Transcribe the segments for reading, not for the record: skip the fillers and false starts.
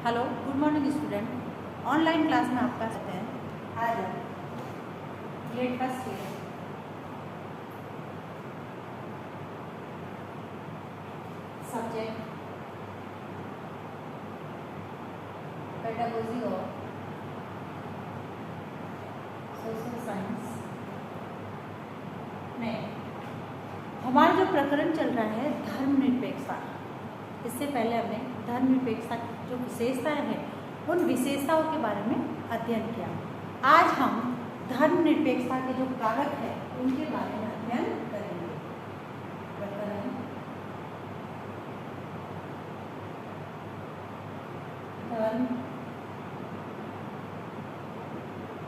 Hello, good morning student. Online class में आपका स्वागत है। आज grade first year subject pedagogy और सोशल साइंस में हमारा जो प्रकरण चल रहा है धर्मनिरपेक्षता। इससे पहले हमने धर्मनिरपेक्षता की जो विशेषताएं हैं उन विशेषताओं के बारे में अध्ययन किया। आज हम धर्मनिरपेक्षता के जो कारक हैं उनके बारे में अध्ययन करेंगे। प्रकरण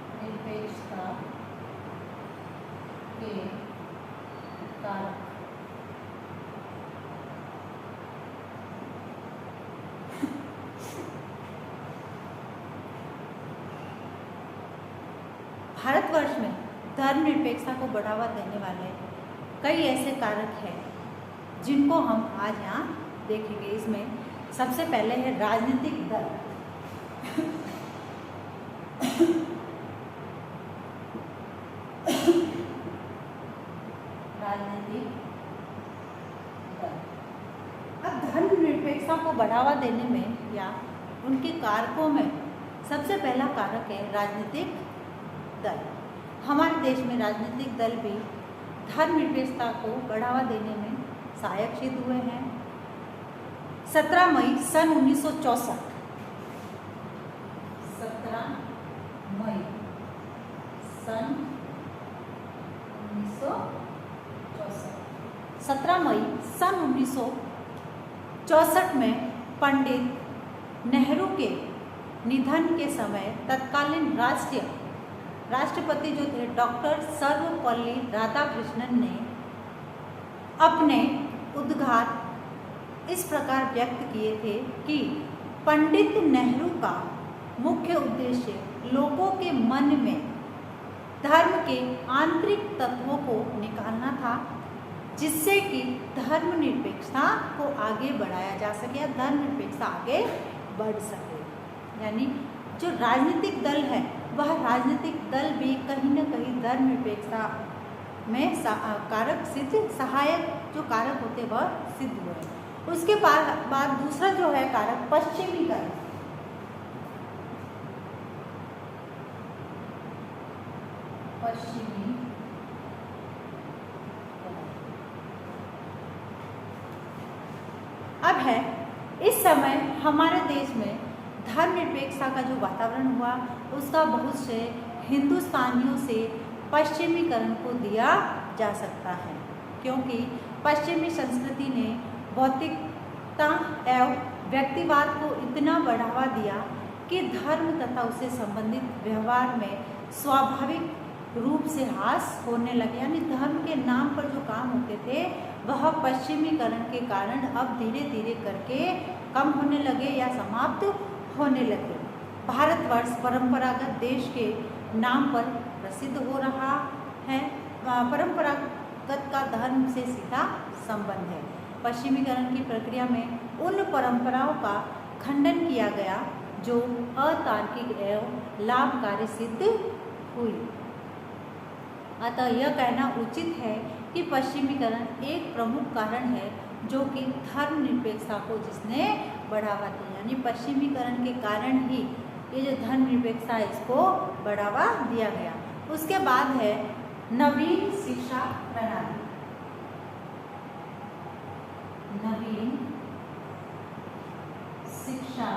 धर्मनिरपेक्षता के कारक। भारतवर्ष में धर्मनिरपेक्षता को बढ़ावा देने वाले कई ऐसे कारक हैं जिनको हम आज यहाँ देखेंगे। इसमें सबसे पहले है राजनीतिक दल। राजनीतिक दल। अब धर्मनिरपेक्षता को बढ़ावा देने में या उनके कारकों में सबसे पहला कारक है राजनीतिक दल। हमारे देश में राजनीतिक दल भी धर्मनिरपेक्षता को बढ़ावा देने में सहायक सिद्ध हुए हैं। 17 मई सन 1964 17 मई सन 1964 17 मई सन 1964 में पंडित नेहरू के निधन के समय तत्कालीन राष्ट्रपति जो थे डॉक्टर सर्वपल्ली राधाकृष्णन ने अपने उद्गार इस प्रकार व्यक्त किए थे कि पंडित नेहरू का मुख्य उद्देश्य लोगों के मन में धर्म के आंतरिक तत्वों को निकालना था, जिससे कि धर्मनिरपेक्षता को आगे बढ़ाया जा सके या धर्मनिरपेक्षता आगे बढ़ सके। यानी जो राजनीतिक दल है वह राजनीतिक दल भी कहीं न कहीं धर्मनिरपेक्षता में कारक सिद्ध सहायक जो कारक होते वह सिद्ध हुए। उसके बाद दूसरा जो है कारक पश्चिमीकरण। अब है इस समय हमारे देश में धर्मनिरपेक्षता का जो वातावरण हुआ उसका बहुत से हिंदुस्तानियों से पश्चिमीकरण को दिया जा सकता है, क्योंकि पश्चिमी संस्कृति ने भौतिकता एवं व्यक्तिवाद को इतना बढ़ावा दिया कि धर्म तथा उससे संबंधित व्यवहार में स्वाभाविक रूप से ह्रास होने लगे। यानी धर्म के नाम पर जो काम होते थे वह पश्चिमीकरण के कारण अब धीरे धीरे करके कम होने लगे या समाप्त होने लगे। भारतवर्ष परंपरागत देश के नाम पर प्रसिद्ध हो रहा है। परंपरागत का धर्म से सीधा संबंध है। पश्चिमीकरण की प्रक्रिया में उन परंपराओं का खंडन किया गया जो अतार्किक एवं लाभकारी सिद्ध हुई। अतः यह कहना उचित है कि पश्चिमीकरण एक प्रमुख कारण है जो कि धर्मनिरपेक्षता को जिसने बढ़ावा दिया। यानी पश्चिमीकरण के कारण ही ये जो धर्मनिरपेक्षता है इसको बढ़ावा दिया गया। उसके बाद है नवीन शिक्षा प्रणाली। नवीन शिक्षा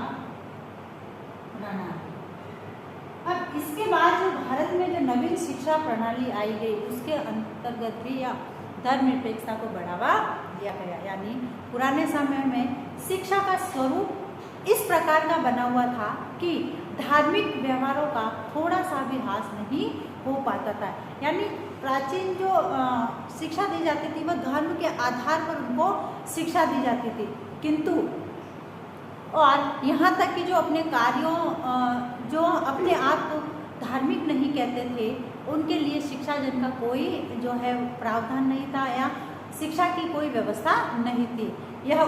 प्रणाली। अब इसके बाद जो भारत में जो नवीन शिक्षा प्रणाली आई गई उसके अंतर्गत भी या धर्मनिरपेक्षता को बढ़ावा दिया गया। यानी पुराने समय में शिक्षा का स्वरूप इस प्रकार का बना हुआ था कि धार्मिक व्यवहारों का थोड़ा सा भी ह्रास नहीं हो पाता था। यानी प्राचीन जो शिक्षा दी जाती थी वह धर्म के आधार पर उनको शिक्षा दी जाती थी, किंतु और यहाँ तक कि जो अपने कार्यों जो अपने आप को धार्मिक नहीं कहते थे उनके लिए शिक्षा जन का कोई जो है प्रावधान नहीं था या शिक्षा की कोई व्यवस्था नहीं थी। यह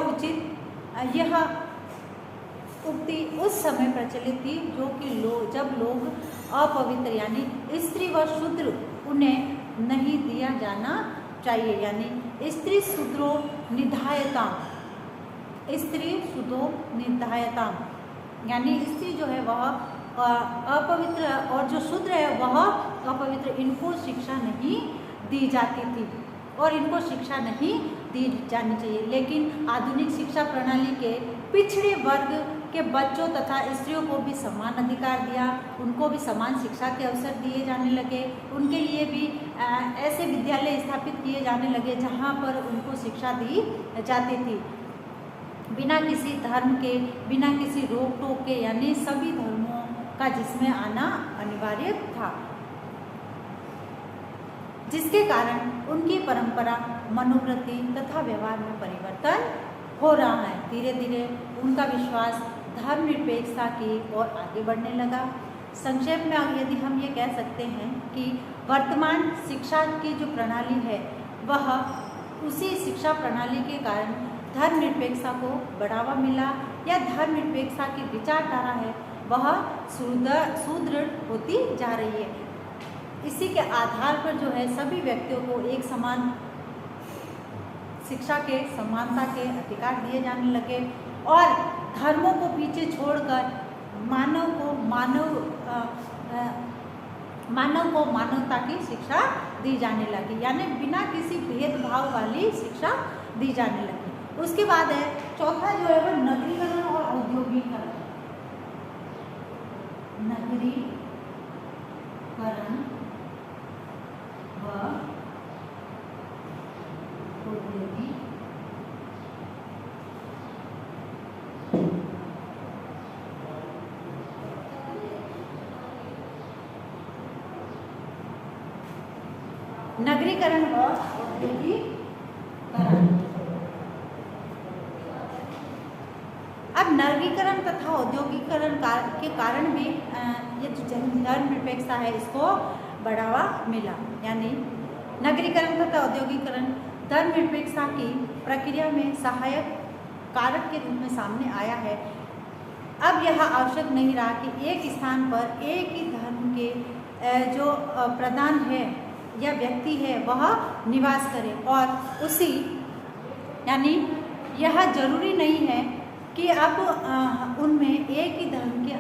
उक्ति उस समय प्रचलित थी जो कि जब लोग अपवित्र यानी स्त्री व शूद्र उन्हें नहीं दिया जाना चाहिए, यानी स्त्री शूद्रो निधायता, स्त्री शूद्रो निधायता, यानी स्त्री जो है वह अपवित्र और जो शूद्र है वह अपवित्र, इनको शिक्षा नहीं दी जाती थी और इनको शिक्षा नहीं दी जानी चाहिए। लेकिन आधुनिक शिक्षा प्रणाली के पिछड़े वर्ग के बच्चों तथा स्त्रियों को भी समान अधिकार दिया, उनको भी समान शिक्षा के अवसर दिए जाने लगे, उनके लिए भी ऐसे विद्यालय स्थापित किए जाने लगे जहाँ पर उनको शिक्षा दी जाती थी, बिना किसी धर्म के, बिना किसी रोक टोक के, यानी सभी धर्मों का जिसमें आना अनिवार्य था, जिसके कारण उनकी परंपरा, मनोवृत्ति तथा व्यवहार में परिवर्तन हो रहा है। धीरे धीरे उनका विश्वास धर्मनिरपेक्षता की ओर आगे बढ़ने लगा। संक्षेप में यदि हम ये कह सकते हैं कि वर्तमान शिक्षा की जो प्रणाली है वह उसी शिक्षा प्रणाली के कारण धर्मनिरपेक्षता को बढ़ावा मिला, या धर्मनिरपेक्षता की विचारधारा है वह सुदृढ़ होती जा रही है। इसी के आधार पर जो है सभी व्यक्तियों को एक समान शिक्षा के, समानता के अधिकार दिए जाने लगे और धर्मों को पीछे छोड़कर मानव को मानवता की शिक्षा दी जाने लगी, यानी बिना किसी भेदभाव वाली शिक्षा दी जाने लगी। उसके बाद है चौथा जो है वो नगरीकरण और औद्योगिकरण। नगरीकरण व औद्योगिकरण। नगरीकरण व औद्योगिकरण। अब नगरीकरण तथा औद्योगिकरण के कारण भी ये जो धर्मनिरपेक्षता है इसको बढ़ावा मिला, यानी नगरीकरण तथा औद्योगिकरण धर्मनिरपेक्षता की प्रक्रिया में सहायक कारक के रूप में सामने आया है। अब यह आवश्यक नहीं रहा कि एक स्थान पर एक ही धर्म के जो प्रधान है या व्यक्ति है वह निवास करे और उसी, यानी यह जरूरी नहीं है कि अब उनमें एक ही धर्म के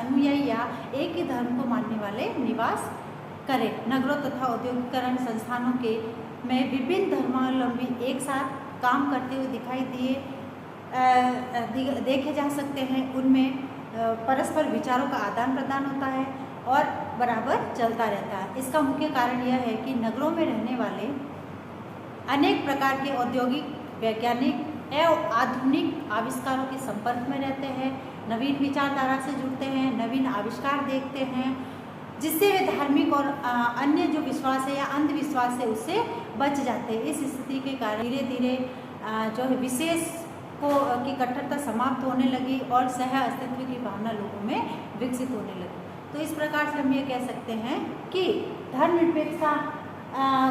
अनुयायी या एक ही धर्म को मानने वाले निवास करें। नगरों तथा औद्योगिकरण संस्थानों के में विभिन्न धर्मावलंबी एक साथ काम करते हुए दिखाई देखे जा सकते हैं। उनमें परस्पर विचारों का आदान प्रदान होता है और बराबर चलता रहता है। इसका मुख्य कारण यह है कि नगरों में रहने वाले अनेक प्रकार के औद्योगिक, वैज्ञानिक एवं आधुनिक आविष्कारों के संपर्क में रहते हैं, नवीन विचारधारा से जुड़ते हैं, नवीन आविष्कार देखते हैं, जिससे वे धार्मिक और अन्य जो विश्वास है या अंधविश्वास है उससे बच जाते हैं। इस स्थिति के कारण धीरे धीरे जो है विशेष की कट्टरता समाप्त होने लगी और सह अस्तित्व की भावना लोगों में विकसित होने लगी। तो इस प्रकार से हम ये कह सकते हैं कि धर्मनिरपेक्षता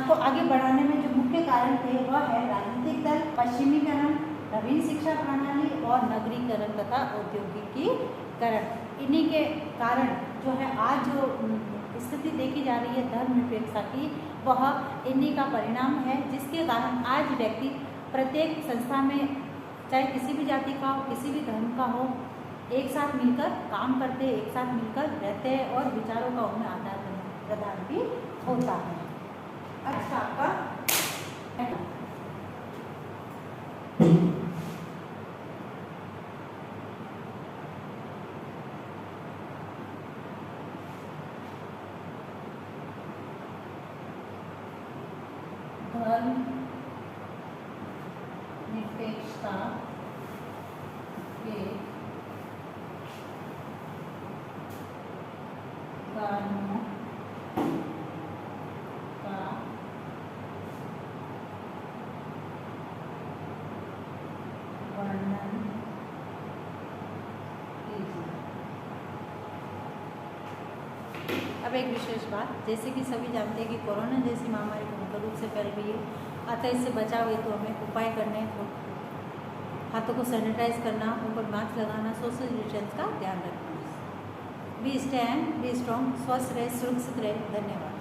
को आगे बढ़ाने में जो मुख्य कारण थे वह है राजनीतिक दल, पश्चिमीकरण, नवीन शिक्षा प्रणाली और नगरीकरण तथा औद्योगिकीकरण। इन्हीं के कारण जो है आज जो स्थिति देखी जा रही है धर्मनिरपेक्षता की वह इन्हीं का परिणाम है, जिसके कारण आज व्यक्ति प्रत्येक संस्था में चाहे किसी भी जाति का हो, किसी भी धर्म का हो, एक साथ मिलकर काम करते हैं, एक साथ मिलकर रहते हैं और विचारों का उनमें आदान प्रदान भी होता है। अच्छा आपका धर्म निरपेक्षता के कारणों का वर्णन कीजिए। अब एक विशेष बात, जैसे कि सभी जानते हैं कि कोरोना जैसी महामारी भयंकर रूप से फैल रही है, अतः इससे बचाव हेतु हमें उपाय करने हाथों को सैनिटाइज करना, मुंह पर मास्क लगाना, सोशल डिस्टेंस का ध्यान रखना। बी स्ट्रॉन्ग, स्वस्थ रहे, सुरक्षित रहे। धन्यवाद।